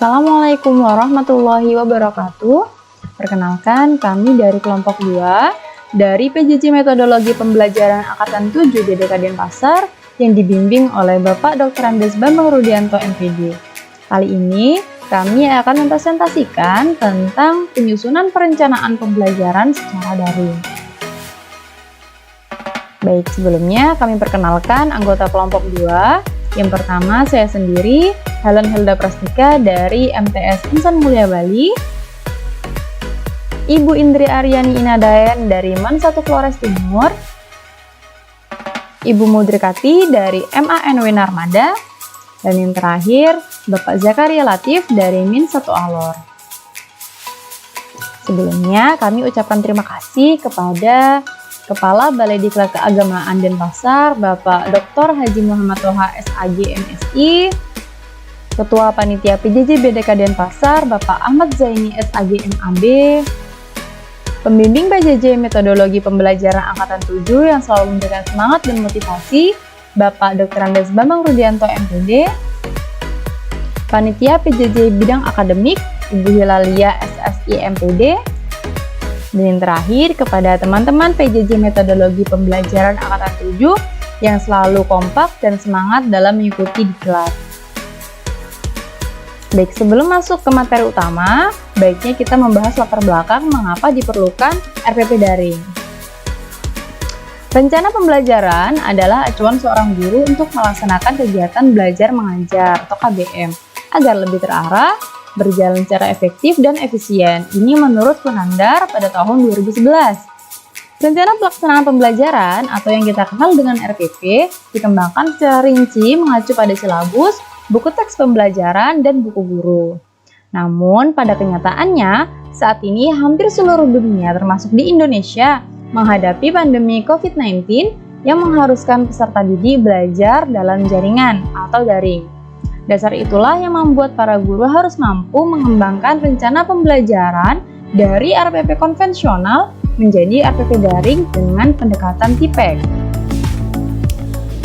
Assalamualaikum warahmatullahi wabarakatuh. Perkenalkan, kami dari kelompok 2 dari PJJ Metodologi Pembelajaran Angkatan 7 BDK Denpasar yang dibimbing oleh Bapak Dr. Andes Bambang Rudianto MPD. Kali ini kami akan mempresentasikan tentang penyusunan perencanaan pembelajaran secara daring. Baik, sebelumnya kami perkenalkan anggota kelompok 2. Yang pertama, saya sendiri, Helen Helda Prastika dari MTS Insan Mulia Bali. Ibu Indri Aryani Inadayan dari MAN 1 Flores Timur. Ibu Mudrikati dari MANW Narmada. Dan yang terakhir, Bapak Zakaria Latif dari MIN 1 Alor. Sebelumnya, kami ucapkan terima kasih kepada Kepala Balai Diklat Keagamaan Denpasar, Bapak Dr. Haji Muhammad Toha SAG MSI, Ketua Panitia PJJ BDK Denpasar, Bapak Ahmad Zaini SAG MAB, Pembimbing PJJ Metodologi Pembelajaran Angkatan 7 yang selalu memberikan semangat dan motivasi, Bapak Dr. Andes Bambang Rudianto MPD, Panitia PJJ Bidang Akademik, Ibu Hilalia SSI MPD, dan yang terakhir kepada teman-teman PJJ Metodologi Pembelajaran Angkatan 7 yang selalu kompak dan semangat dalam mengikuti diklat. Baik, sebelum masuk ke materi utama, baiknya kita membahas latar belakang mengapa diperlukan RPP daring. Rencana pembelajaran adalah acuan seorang guru untuk melaksanakan kegiatan belajar mengajar atau KBM agar lebih terarah, berjalan secara efektif dan efisien. Ini menurut Penandar pada tahun 2011. Rencana pelaksanaan pembelajaran atau yang kita kenal dengan RPP dikembangkan secara rinci mengacu pada silabus, buku teks pembelajaran, dan buku guru. Namun pada kenyataannya, saat ini hampir seluruh dunia termasuk di Indonesia menghadapi pandemi COVID-19 yang mengharuskan peserta didik belajar dalam jaringan atau daring. Dasar itulah yang membuat para guru harus mampu mengembangkan rencana pembelajaran dari RPP konvensional menjadi RPP daring dengan pendekatan TIPEK.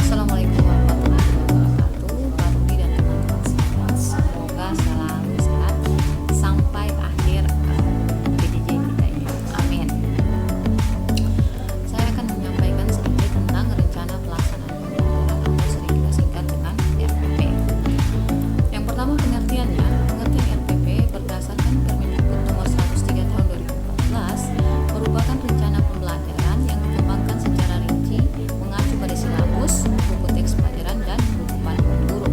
Assalamualaikum warahmatullahi wabarakatuh. Pak Rudi dan teman-teman semua, semoga selalu sehat sampai akhir PJJ kita ini. Amin. Saya akan menyampaikan sedikit tentang rencana pelaksanaan pembelajaran atau sering kita singkat dengan RPP. Yang pertama, pengertiannya. Pengertian RPP berdasarkan Permendikbud nomor 103 tahun 2014 merupakan rencana pembelajaran yang dikembangkan secara rinci mengacu pada silabus, buku teks pelajaran, dan buku panduan guru.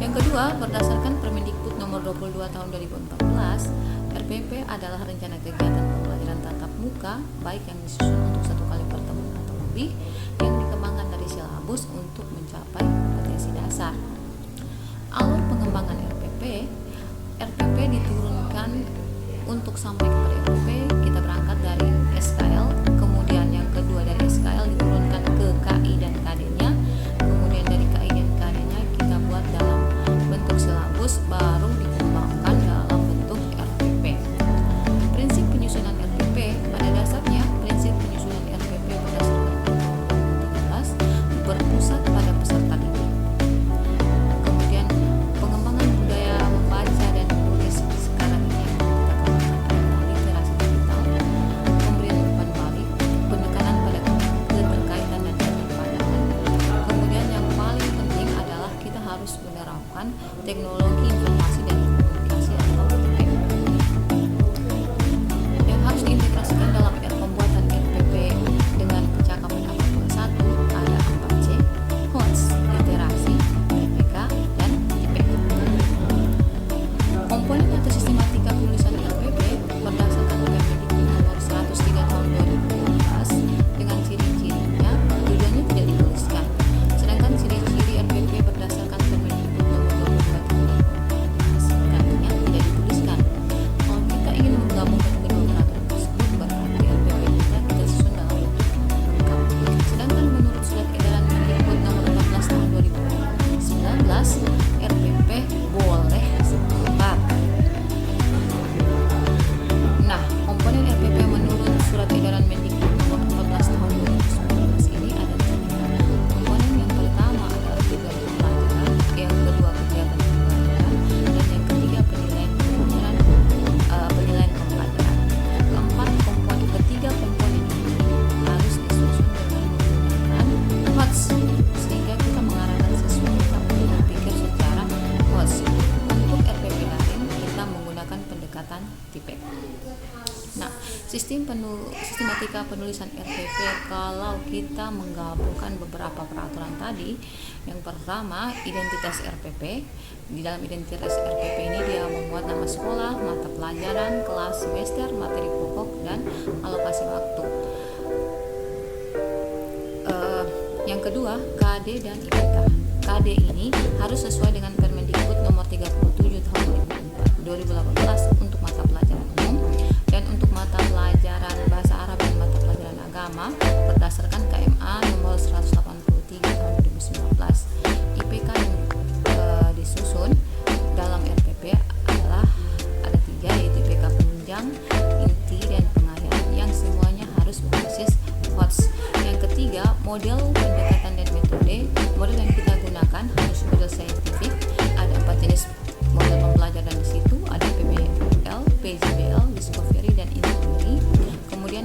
Yang kedua, berdasarkan Permendikbud nomor 22 tahun 2014, RPP adalah rencana kegiatan pembelajaran tatap muka baik yang disusun untuk 1 kali pertemuan atau lebih yang dikembangkan dari silabus untuk mencapai kompetensi dasar. Alur pengembangan RPP diturunkan untuk sampai kepada RPP kita berangkat dari SKL, kemudian yang kedua dari SKL diturunkan ke KI dan KD-nya, kemudian dari KI dan KD-nya kita buat dalam bentuk silabus, baru dikembangkan dalam bentuk RPP. Prinsip penyusunan RPP pada dasarnya, prinsip penyusunan RPP berdasarkan Undang-Undang 13 berpusat pada peserta didik. Kemudian pengembangan budaya membaca dan menulis sekarang ini yang kita kembangkan tentang literasi dan Nah, sistematika penulisan RPP kalau kita menggabungkan beberapa peraturan tadi, yang pertama identitas RPP. Di dalam identitas RPP ini dia memuat nama sekolah, mata pelajaran, kelas, semester, materi pokok, dan alokasi waktu. Yang kedua, KD dan IPK. KD ini harus sesuai dengan Permendikbud nomor 37 tahun 2018 untuk mata pelajaran umum, dan untuk mata pelajaran bahasa Arab dan mata pelajaran agama berdasarkan KMA nomor 183 tahun 2019. IPK yang disusun dalam RPP adalah ada 3, yaitu IPK penunjang, inti, dan pengayaan, yang semuanya harus berbasis WOTS. Yang ketiga, model pendekatan dan metode. Model yang kita gunakan harus model saintifik. Ada 4 jenis model pembelajaran di situ, ada PBL, PJBL, Discovery, dan Inquiry. Kemudian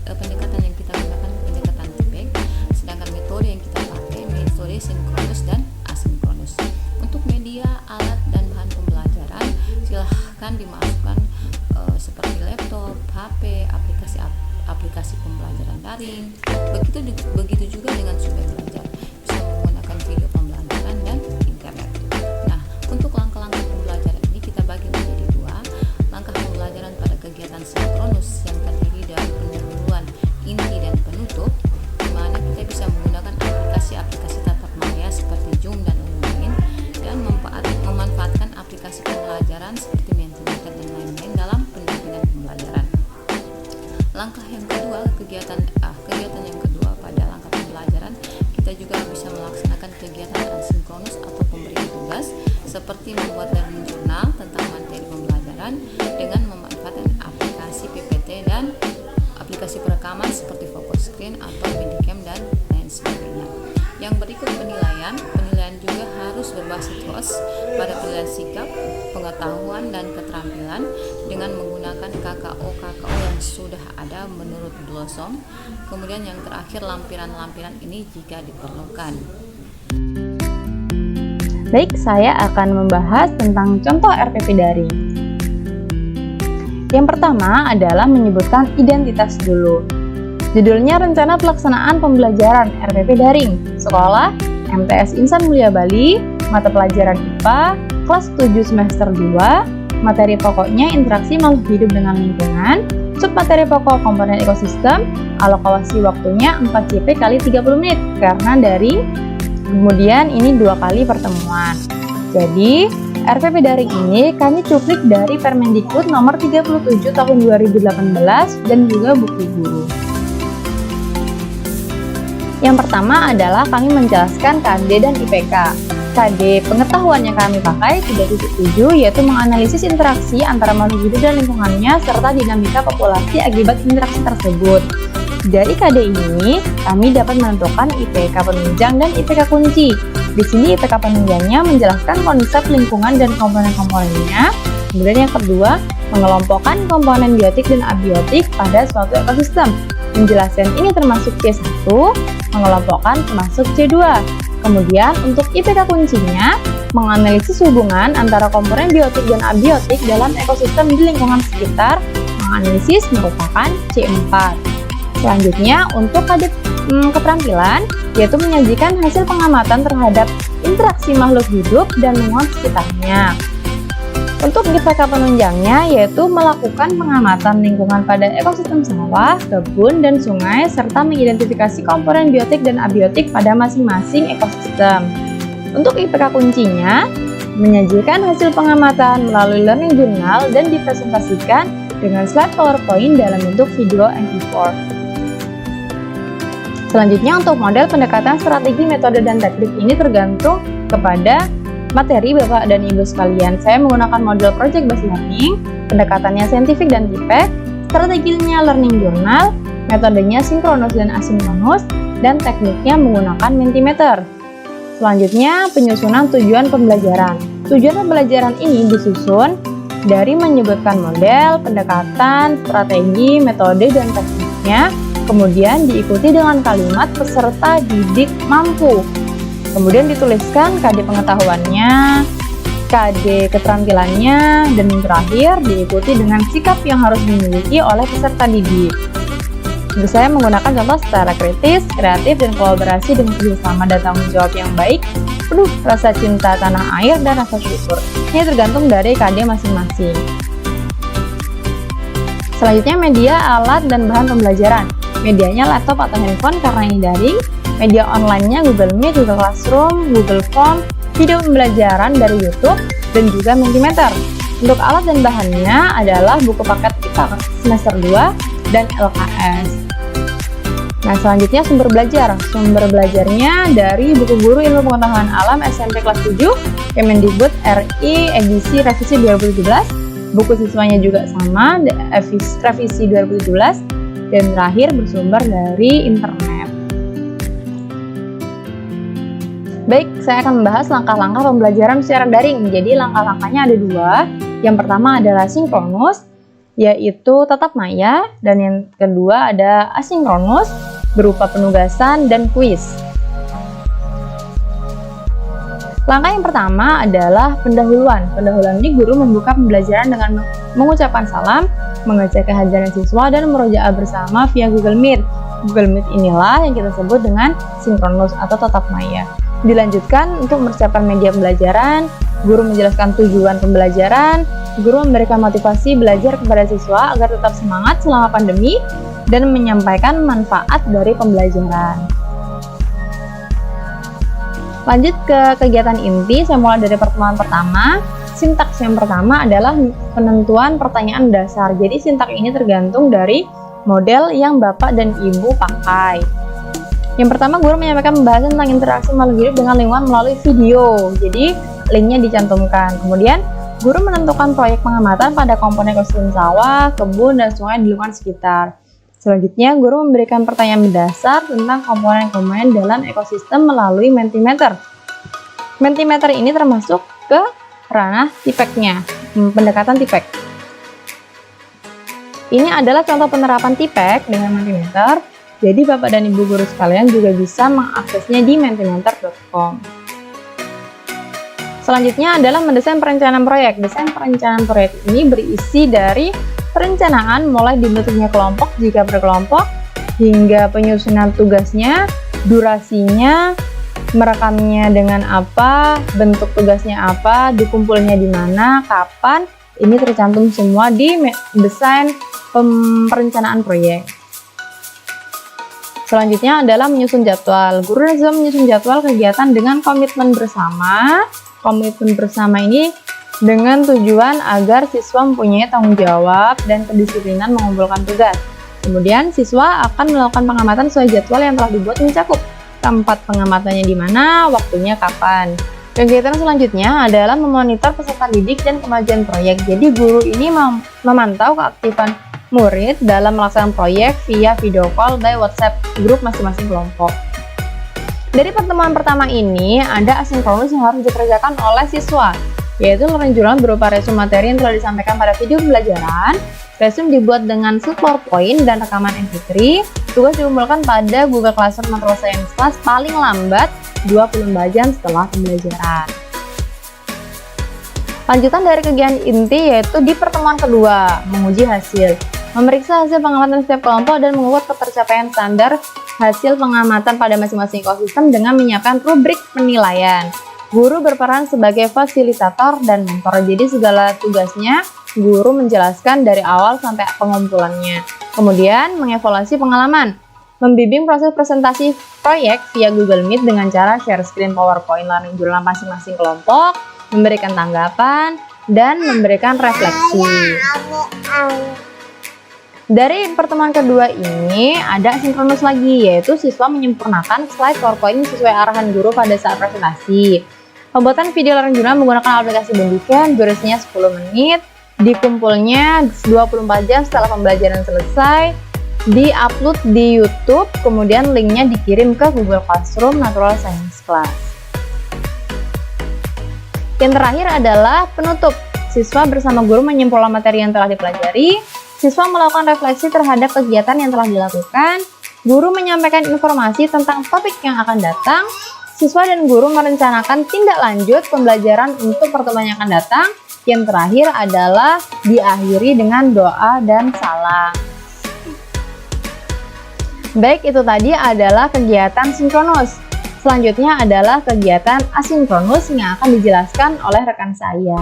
pendekatan yang kita gunakan pendekatan TIPEC, sedangkan metode yang kita pakai metode sinkronus dan asinkronus. Untuk media, alat, dan bahan pembelajaran silahkan dimasukkan seperti laptop, HP, aplikasi pembelajaran daring. Begitu juga dengan sumber belajar, bisa menggunakan video pembelajaran dan internet. Nah, untuk langkah-langkah pembelajaran ini kita bagi menjadi 2. Langkah pembelajaran pada kegiatan sinkronus yang terdiri dari pendahuluan, inti, dan penutup, di mana kita bisa menggunakan aplikasi tatap maya seperti Zoom dan lain-lain, dan memanfaatkan aplikasi pembelajaran seperti Mentimeter dan lain-lain dalam pendampingan pembelajaran. Langkah yang kedua, kegiatan yang kedua pada langkah pembelajaran, kita juga bisa melaksanakan kegiatan asinkronus atau pemberian tugas seperti membuat learning journal tentang materi pembelajaran dengan memanfaatkan aplikasi PPT dan aplikasi perekaman seperti Focus Screen atau Videocam dan lain sebagainya. Yang berikut penilaian juga harus berbasis WOS pada penilaian sikap, pengetahuan, dan keterampilan dengan menggunakan KKO yang sudah ada menurut Blossom. Kemudian yang terakhir, lampiran-lampiran ini jika diperlukan. Baik, saya akan membahas tentang contoh RPP daring. Yang pertama adalah menyebutkan identitas dulu. Judulnya Rencana Pelaksanaan Pembelajaran RPP Daring, Sekolah MTS Insan Mulia Bali, mata pelajaran IPA, kelas 7 semester 2, materi pokoknya interaksi makhluk hidup dengan lingkungan, submateri pokok komponen ekosistem, alokasi waktunya 4 CP kali 30 menit, karena daring, kemudian ini 2 kali pertemuan. Jadi, RPP daring ini kami cuplik dari Permendikbud nomor 37 tahun 2018 dan juga buku guru. Yang pertama adalah kami menjelaskan KD dan IPK. KD pengetahuan yang kami pakai 3.7, yaitu menganalisis interaksi antara makhluk hidup dan lingkungannya serta dinamika populasi akibat interaksi tersebut. Dari KD ini, kami dapat menentukan IPK penunjang dan IPK kunci. Di sini IPK penunjangnya menjelaskan konsep lingkungan dan komponen-komponennya. Kemudian yang kedua, mengelompokkan komponen biotik dan abiotik pada suatu ekosistem. Penjelasan ini termasuk C1, mengelompokkan termasuk C2. Kemudian untuk IPK kuncinya, menganalisis hubungan antara komponen biotik dan abiotik dalam ekosistem di lingkungan sekitar, menganalisis merupakan C4. Selanjutnya untuk keterampilan, yaitu menyajikan hasil pengamatan terhadap interaksi makhluk hidup dan lingkungan sekitarnya. Untuk IPK penunjangnya, yaitu melakukan pengamatan lingkungan pada ekosistem sawah, kebun, dan sungai, serta mengidentifikasi komponen biotik dan abiotik pada masing-masing ekosistem. Untuk IPK kuncinya, menyajikan hasil pengamatan melalui learning journal dan dipresentasikan dengan slide PowerPoint dalam bentuk video MP4. Selanjutnya untuk model pendekatan strategi, metode, dan teknik ini tergantung kepada materi Bapak dan Ibu sekalian. Saya menggunakan model project based learning, pendekatannya saintifik dan TIPEC, strateginya learning journal, metodenya sinkronus dan asinkronus, dan tekniknya menggunakan Mentimeter. Selanjutnya penyusunan tujuan pembelajaran. Tujuan pembelajaran ini disusun dari menyebutkan model, pendekatan, strategi, metode, dan tekniknya, kemudian diikuti dengan kalimat peserta didik mampu. Kemudian dituliskan KD pengetahuannya, KD keterampilannya, dan yang terakhir diikuti dengan sikap yang harus dimiliki oleh peserta didik. Saya menggunakan contoh secara kritis, kreatif, dan kolaborasi dengan kerjasama dan tanggung jawab yang baik, penuh rasa cinta tanah air dan rasa syukur. Ini tergantung dari KD masing-masing. Selanjutnya media, alat, dan bahan pembelajaran. Medianya laptop atau handphone karena ini daring. Media online-nya Google Meet, Google Classroom, Google Form, video pembelajaran dari YouTube, dan juga Mentimeter. Untuk alat dan bahannya adalah buku paket IPA semester 2 dan LKS. Nah, selanjutnya sumber belajar. Sumber belajarnya dari buku guru ilmu pengetahuan alam SMP kelas 7, Kemendikbud RI edisi revisi 2017. Buku siswanya juga sama, revisi 2017. Dan terakhir bersumber dari internet. Baik, saya akan membahas langkah-langkah pembelajaran secara daring. Jadi langkah-langkahnya ada 2. Yang pertama adalah sinkronus, yaitu tatap maya, dan yang kedua ada asinkronus, berupa penugasan dan kuis. Langkah yang pertama adalah pendahuluan. Pendahuluan ini guru membuka pembelajaran dengan mengucapkan salam, mengecek kehadiran siswa, dan merojaah bersama via Google Meet. Google Meet inilah yang kita sebut dengan sinkronus atau tatap maya. Dilanjutkan untuk mempersiapkan media pembelajaran, guru menjelaskan tujuan pembelajaran, guru memberikan motivasi belajar kepada siswa agar tetap semangat selama pandemi, dan menyampaikan manfaat dari pembelajaran. Lanjut ke kegiatan inti, saya mulai dari pertemuan pertama. Sintaks yang pertama adalah penentuan pertanyaan dasar. Jadi sintaks ini tergantung dari model yang Bapak dan Ibu pakai. Yang pertama, guru menyampaikan pembahasan tentang interaksi makhluk hidup dengan lingkungan melalui video. Jadi linknya dicantumkan. Kemudian guru menentukan proyek pengamatan pada komponen ekosistem sawah, kebun, dan sungai di lingkungan sekitar. Selanjutnya, guru memberikan pertanyaan mendasar tentang komponen-komponen dalam ekosistem melalui Mentimeter. Mentimeter ini termasuk ke ranah TIPEK-nya, pendekatan TIPEK. Ini adalah contoh penerapan TIPEK dengan Mentimeter. Jadi Bapak dan Ibu guru sekalian juga bisa mengaksesnya di mentimeter.com. Selanjutnya adalah mendesain perencanaan proyek. Desain perencanaan proyek ini berisi dari perencanaan mulai dibentuknya kelompok jika berkelompok, hingga penyusunan tugasnya, durasinya, merekamnya dengan apa, bentuk tugasnya apa, dikumpulnya di mana, kapan. Ini tercantum semua di desain perencanaan proyek. Selanjutnya adalah menyusun jadwal. Guru juga menyusun jadwal kegiatan dengan komitmen bersama. Komitmen bersama ini dengan tujuan agar siswa mempunyai tanggung jawab dan kedisiplinan mengumpulkan tugas. Kemudian siswa akan melakukan pengamatan sesuai jadwal yang telah dibuat mencakup tempat pengamatannya di mana, waktunya kapan. Kegiatan selanjutnya adalah memonitor peserta didik dan kemajuan proyek. Jadi guru ini memantau keaktifan murid dalam melaksanakan proyek via video call by WhatsApp grup masing-masing kelompok. Dari pertemuan pertama ini, ada asinkronus yang harus dikerjakan oleh siswa, yaitu learning journal berupa resume materi yang telah disampaikan pada video pembelajaran. Resume dibuat dengan slide PowerPoint dan rekaman MP3. Tugas dikumpulkan pada Google Classroom Natural Science Class paling lambat 24 jam setelah pembelajaran. Lanjutan dari kegiatan inti yaitu di pertemuan kedua, menguji hasil. Memeriksa hasil pengamatan setiap kelompok dan mengukur ketercapaian standar hasil pengamatan pada masing-masing ekosistem dengan menyiapkan rubrik penilaian. Guru berperan sebagai fasilitator dan mentor, jadi segala tugasnya guru menjelaskan dari awal sampai pengumpulannya. Kemudian mengevaluasi pengalaman, membimbing proses presentasi proyek via Google Meet dengan cara share screen PowerPoint learning journal masing-masing kelompok, memberikan tanggapan, dan memberikan refleksi. Dari pertemuan kedua ini ada sinkronus lagi, yaitu siswa menyempurnakan slide PowerPoint sesuai arahan guru pada saat presentasi. Pembuatan video learning journal menggunakan aplikasi Bandicam, durasinya 10 menit, dikumpulnya 24 jam setelah pembelajaran selesai, di-upload di YouTube, kemudian linknya dikirim ke Google Classroom Natural Science Class. Yang terakhir adalah penutup. Siswa bersama guru menyimpulkan materi yang telah dipelajari. Siswa melakukan refleksi terhadap kegiatan yang telah dilakukan. Guru menyampaikan informasi tentang topik yang akan datang. Siswa dan guru merencanakan tindak lanjut pembelajaran untuk pertemuan yang akan datang. Yang terakhir adalah diakhiri dengan doa dan salam. Baik, itu tadi adalah kegiatan sinkronus. Selanjutnya adalah kegiatan asinkronus yang akan dijelaskan oleh rekan saya.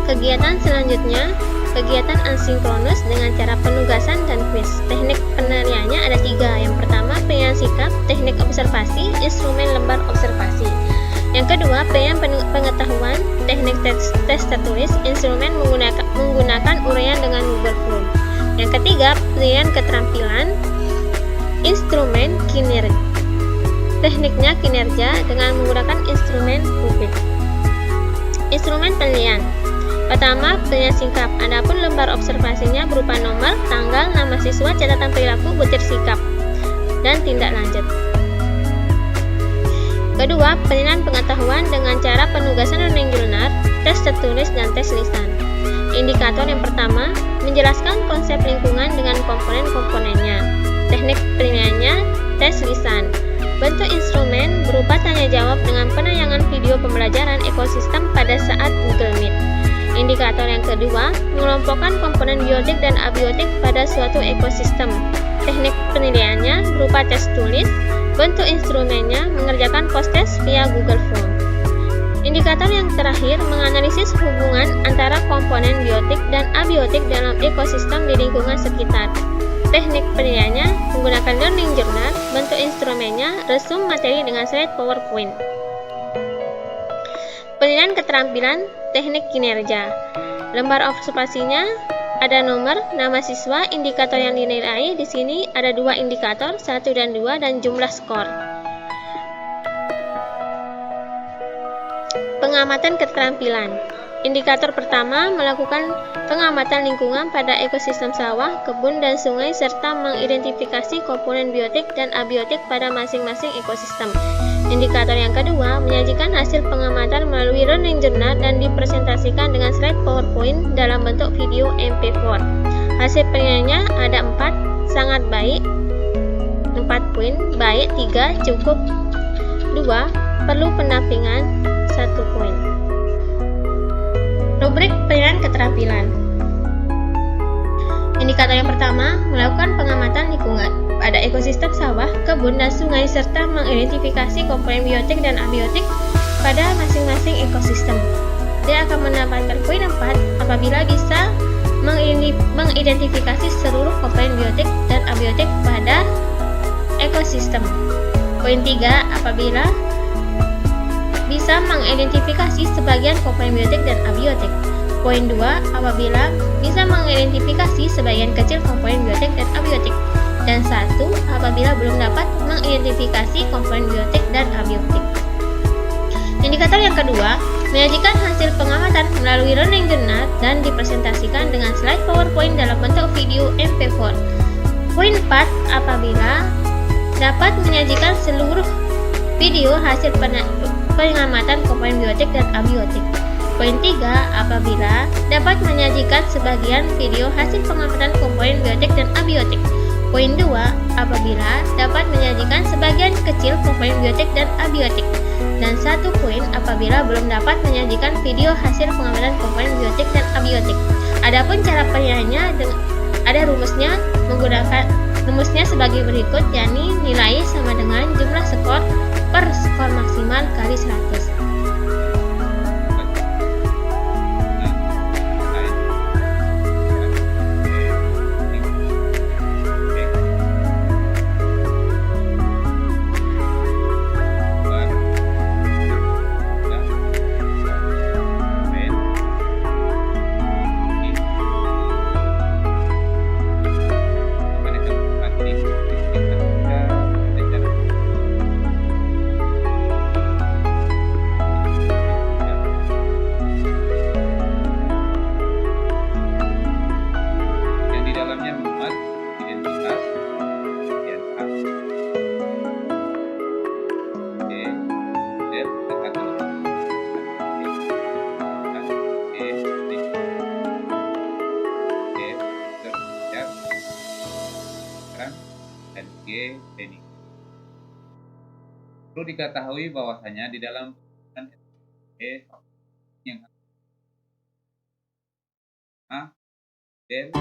Kegiatan selanjutnya, kegiatan asinkronus dengan cara penugasan dan kuis. Teknik penilaiannya ada 3. Yang pertama, penilaian sikap, teknik observasi, instrumen lembar observasi. Yang kedua, penilaian pengetahuan, teknik tes tertulis, instrumen menggunakan uraian dengan Google Form. Yang ketiga, penilaian keterampilan, instrumen kinerja. Tekniknya kinerja dengan menggunakan instrumen rubrik. Instrumen penilaian. Pertama, penilaian sikap. Adapun lembar observasinya berupa nomor, tanggal, nama siswa, catatan perilaku, butir sikap, dan tindak lanjut. Kedua, penilaian pengetahuan dengan cara penugasan learning journal, tes tertulis, dan tes lisan. Indikator yang pertama, menjelaskan konsep lingkungan dengan komponen-komponennya. Teknik penilaiannya, tes lisan. Bentuk instrumen berupa tanya jawab dengan penayangan video pembelajaran ekosistem pada saat Google Meet. Indikator yang kedua, mengelompokkan komponen biotik dan abiotik pada suatu ekosistem. Teknik penilaiannya berupa tes tulis. Bentuk instrumennya mengerjakan post-test via Google Form. Indikator yang terakhir, menganalisis hubungan antara komponen biotik dan abiotik dalam ekosistem di lingkungan sekitar. Teknik penilaiannya menggunakan learning journal. Bentuk instrumennya resum materi dengan slide PowerPoint. Penilaian keterampilan, teknik kinerja. Lembar observasinya ada nomor, nama siswa, indikator yang dinilai. Di sini ada 2 indikator, 1 dan 2, dan jumlah skor. Pengamatan keterampilan. Indikator pertama, melakukan pengamatan lingkungan pada ekosistem sawah, kebun, dan sungai, serta mengidentifikasi komponen biotik dan abiotik pada masing-masing ekosistem. Indikator yang kedua, menyajikan hasil pengamatan melalui learning journal dan dipresentasikan dengan slide PowerPoint dalam bentuk video MP4. Hasil penilaiannya ada 4, sangat baik, 4 poin, baik 3, cukup 2, perlu pendampingan 1 poin. Rubrik penilaian keterampilan. Indikator yang pertama, melakukan pengamatan lingkungan pada ekosistem sawah, kebun, dan sungai, serta mengidentifikasi komponen biotik dan abiotik pada masing-masing ekosistem. Dia akan mendapatkan poin 4 apabila bisa mengidentifikasi seluruh komponen biotik dan abiotik pada ekosistem. Poin 3 apabila bisa mengidentifikasi sebagian komponen biotik dan abiotik. Poin 2 apabila bisa mengidentifikasi sebagian kecil komponen biotik dan abiotik. Dan 1 apabila belum dapat mengidentifikasi komponen biotik dan abiotik. Indikator yang kedua, menyajikan hasil pengamatan melalui learning journal dan dipresentasikan dengan slide PowerPoint dalam bentuk video MP4. Poin 4 apabila dapat menyajikan seluruh video hasil pengamatan komponen biotik dan abiotik. Poin 3 apabila dapat menyajikan sebagian video hasil pengamatan komponen biotik dan abiotik. Poin 2 apabila dapat menyajikan sebagian kecil komponen biotik dan abiotik. Dan 1 poin apabila belum dapat menyajikan video hasil pengamatan komponen biotik dan abiotik. Adapun cara penilaiannya ada rumusnya, menggunakan rumusnya sebagai berikut, yakni nilai sama dengan jumlah skor per skor maksimal kali 100. dan G. Denny. Perlu diketahui bahwasanya di dalam RPP yang dan